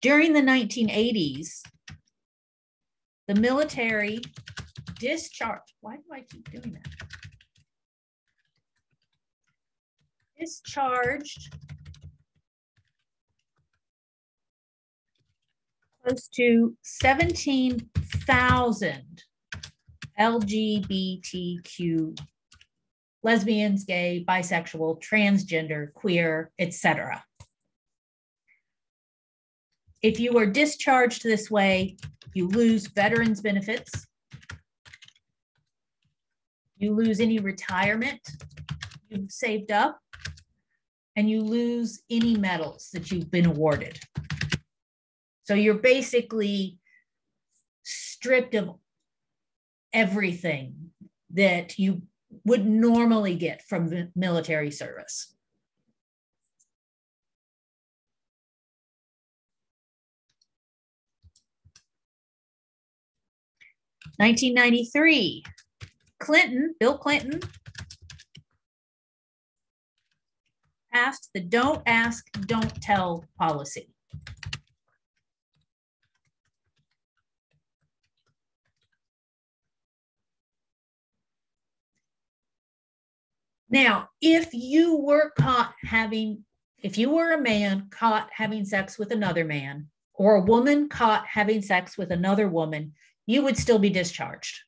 During the 1980s, the military discharged, why do I keep doing that? Discharged close to 17,000 LGBTQ, lesbians, gay, bisexual, transgender, queer, etc. If you are discharged this way, you lose veterans benefits, you lose any retirement you've saved up, and you lose any medals that you've been awarded. So you're basically stripped of everything that you would normally get from the military service. In 1993, Bill Clinton passed the Don't Ask, Don't Tell policy. Now, if you were a man caught having sex with another man, or a woman caught having sex with another woman, you would still be discharged.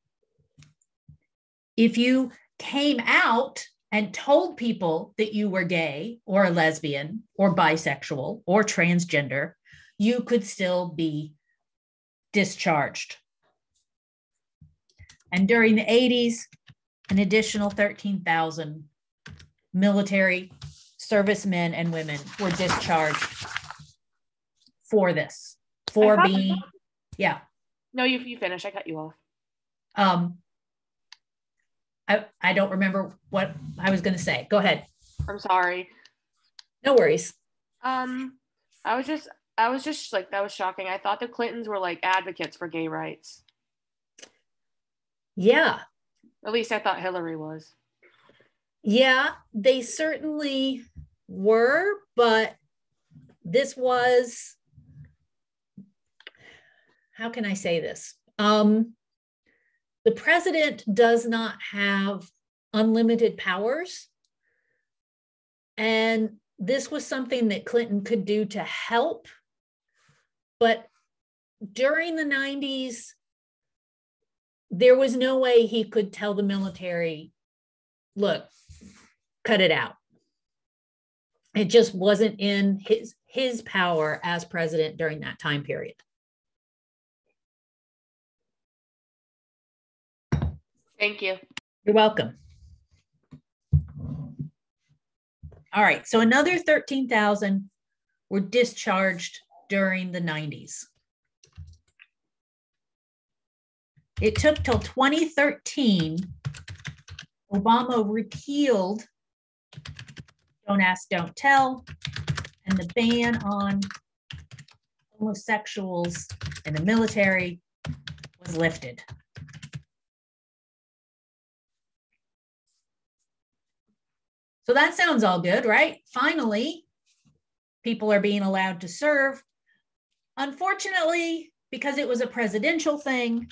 If you came out and told people that you were gay or a lesbian or bisexual or transgender, you could still be discharged. And during the 80s, an additional 13,000 military servicemen and women were discharged for this, for being, yeah. No, you finish. I cut you off. I don't remember what I was going to say. Go ahead. I'm sorry. No worries. I was just like, that was shocking. I thought the Clintons were like advocates for gay rights. Yeah. At least I thought Hillary was. Yeah, they certainly were, but this was, how can I say this? The president does not have unlimited powers. And this was something that Clinton could do to help. But during the 90s, there was no way he could tell the military, look, cut it out. It just wasn't in his power as president during that time period. Thank you. You're welcome. All right, so another 13,000 were discharged during the 90s. It took till 2013, Obama repealed Don't Ask, Don't Tell, and the ban on homosexuals in the military was lifted. So that sounds all good, right? Finally, people are being allowed to serve. Unfortunately, because it was a presidential thing,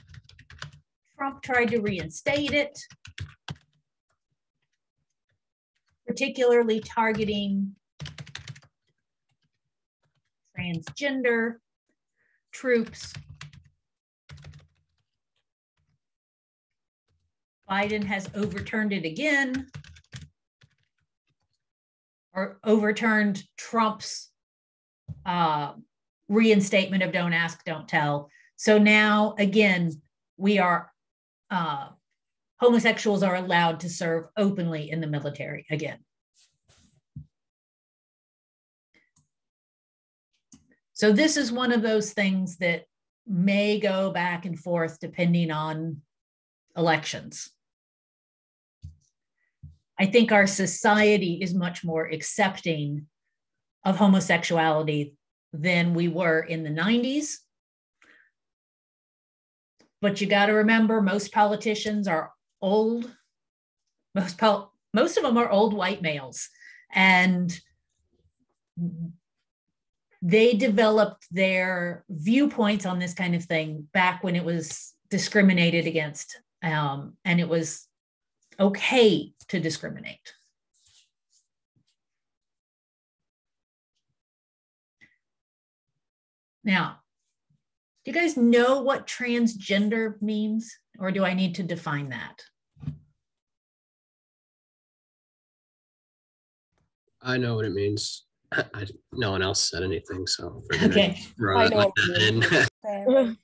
Trump tried to reinstate it, particularly targeting transgender troops. Biden has overturned it again, or overturned Trump's reinstatement of Don't Ask, Don't Tell. So now, again, we are, homosexuals are allowed to serve openly in the military again. So this is one of those things that may go back and forth depending on elections. I think our society is much more accepting of homosexuality than we were in the 90s. But you got to remember, most politicians are old. Most of them are old white males. And they developed their viewpoints on this kind of thing back when it was discriminated against, and it was okay to discriminate. Now, do you guys know what transgender means, or do I need to define that? I know what it means. No one else said anything, so Okay. I know in.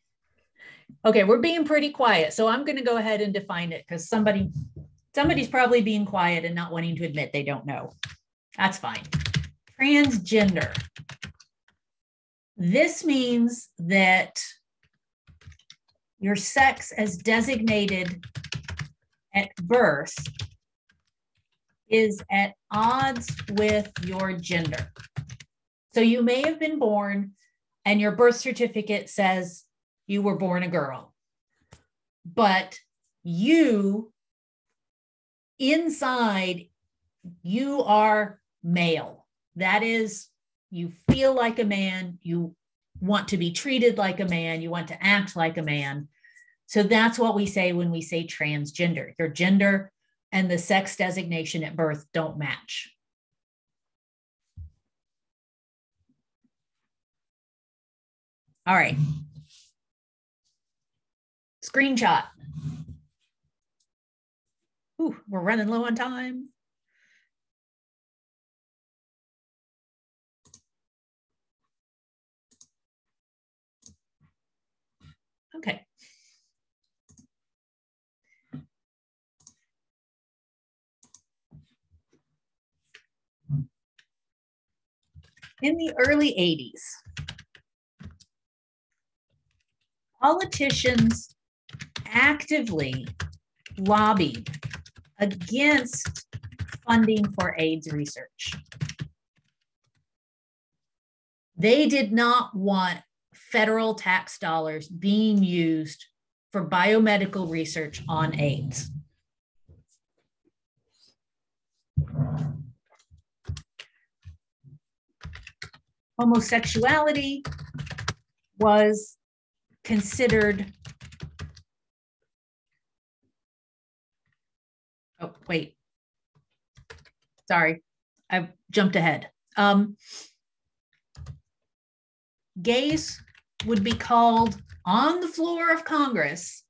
Okay, we're being pretty quiet, so I'm going to go ahead and define it because somebody's probably being quiet and not wanting to admit they don't know. That's fine. Transgender. This means that your sex as designated at birth is at odds with your gender. So you may have been born and your birth certificate says you were born a girl, but you, inside, you are male. That is, you feel like a man, you want to be treated like a man, you want to act like a man. So that's what we say when we say transgender. Your gender and the sex designation at birth don't match. All right. Screenshot. Ooh, we're running low on time. Okay. In the early 80s, politicians actively lobbied against funding for AIDS research. They did not want federal tax dollars being used for biomedical research on AIDS. Homosexuality was considered, oh, wait, sorry, I jumped ahead. Gays would be called on the floor of Congress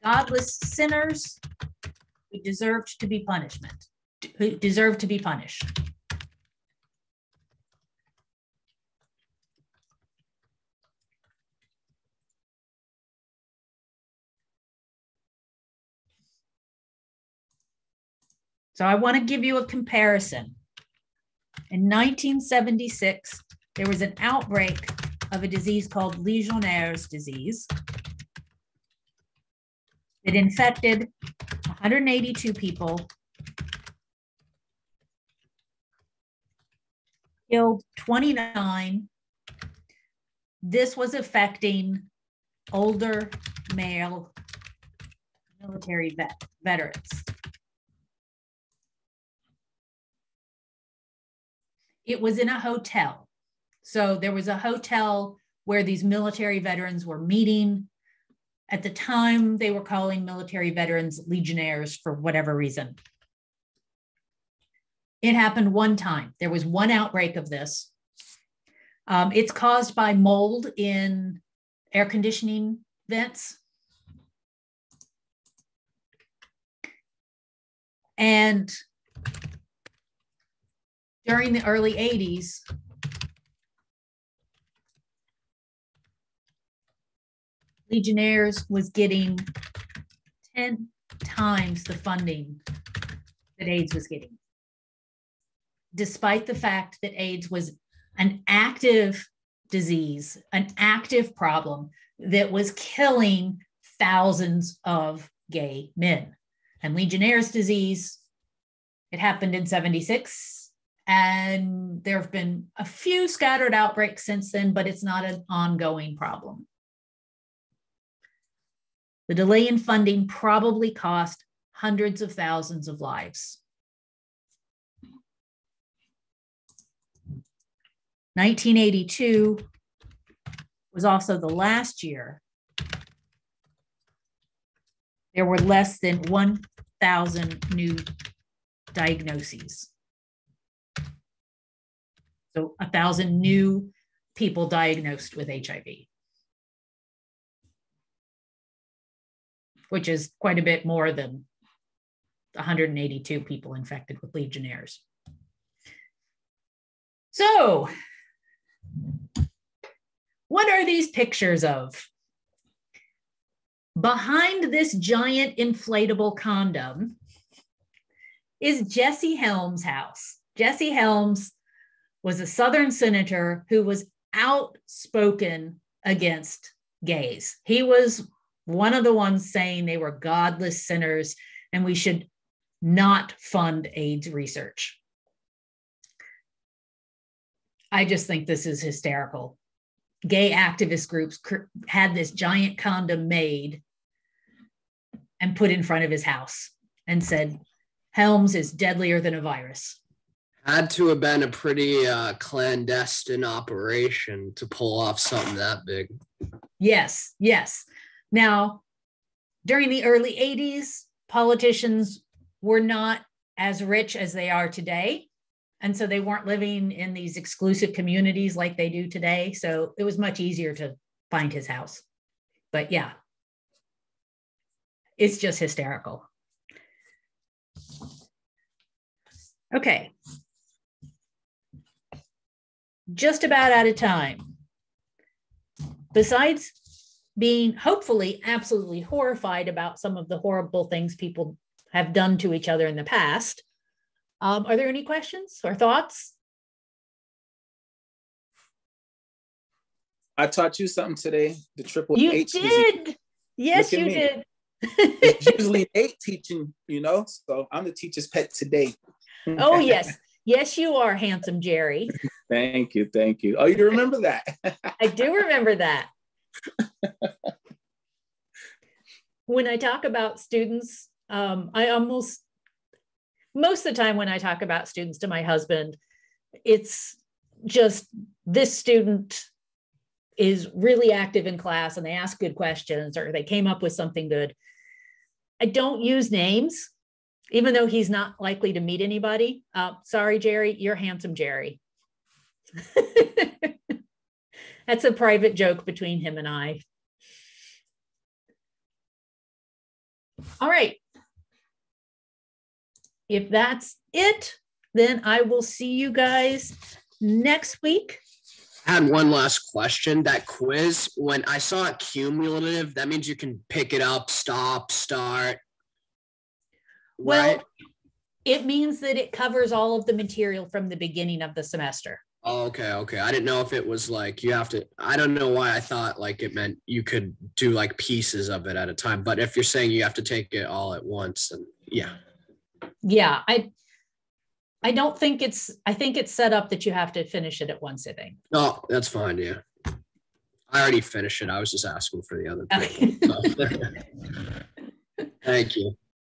godless sinners who deserved to be punished. So I want to give you a comparison. In 1976, there was an outbreak of a disease called Legionnaire's disease. It infected 182 people, killed 29. This was affecting older male military veterans. It was in a hotel. So there was a hotel where these military veterans were meeting. At the time, they were calling military veterans legionnaires for whatever reason. It happened one time. There was one outbreak of this. It's caused by mold in air conditioning vents. And during the early 80s, Legionnaires was getting 10 times the funding that AIDS was getting, despite the fact that AIDS was an active disease, an active problem that was killing thousands of gay men. And Legionnaire's disease, it happened in 76, and there have been a few scattered outbreaks since then, but it's not an ongoing problem. The delay in funding probably cost hundreds of thousands of lives. 1982 was also the last year. There were less than 1,000 new diagnoses. So 1,000 new people diagnosed with HIV, which is quite a bit more than 182 people infected with Legionnaires. So, what are these pictures of? Behind this giant inflatable condom is Jesse Helms' house. Jesse Helms was a Southern senator who was outspoken against gays. He was one of the ones saying they were godless sinners and we should not fund AIDS research. I just think this is hysterical. Gay activist groups had this giant condom made and put in front of his house and said, Helms is deadlier than a virus. Had to have been a pretty clandestine operation to pull off something that big. Yes, yes. Now, during the early 80s, politicians were not as rich as they are today. And so they weren't living in these exclusive communities like they do today. So it was much easier to find his house. But yeah, it's just hysterical. Okay. Just about out of time. Besides being hopefully absolutely horrified about some of the horrible things people have done to each other in the past, are there any questions or thoughts? I taught you something today. The triple You H. did. Yes, you did. It's usually 8 teaching, you know, so I'm the teacher's pet today. Oh, yes. Yes, you are, handsome Jerry. Thank you. Thank you. Oh, you remember that? I do remember that. When I talk about students, most of the time when I talk about students to my husband, it's just this student is really active in class and they ask good questions or they came up with something good. I don't use names, even though he's not likely to meet anybody. Sorry, Jerry, you're handsome Jerry. That's a private joke between him and I. All right. If that's it, then I will see you guys next week. I had one last question. That quiz, when I saw it cumulative, that means you can pick it up, stop, start. Well, right? It means that it covers all of the material from the beginning of the semester. Oh, okay. I didn't know if it was like you have to, I don't know why I thought like it meant you could do like pieces of it at a time. But if you're saying you have to take it all at once, then yeah. Yeah, I don't think I think it's set up that you have to finish it at one sitting. No, that's fine. Yeah. I already finished it. I was just asking for the other people. So. Thank you.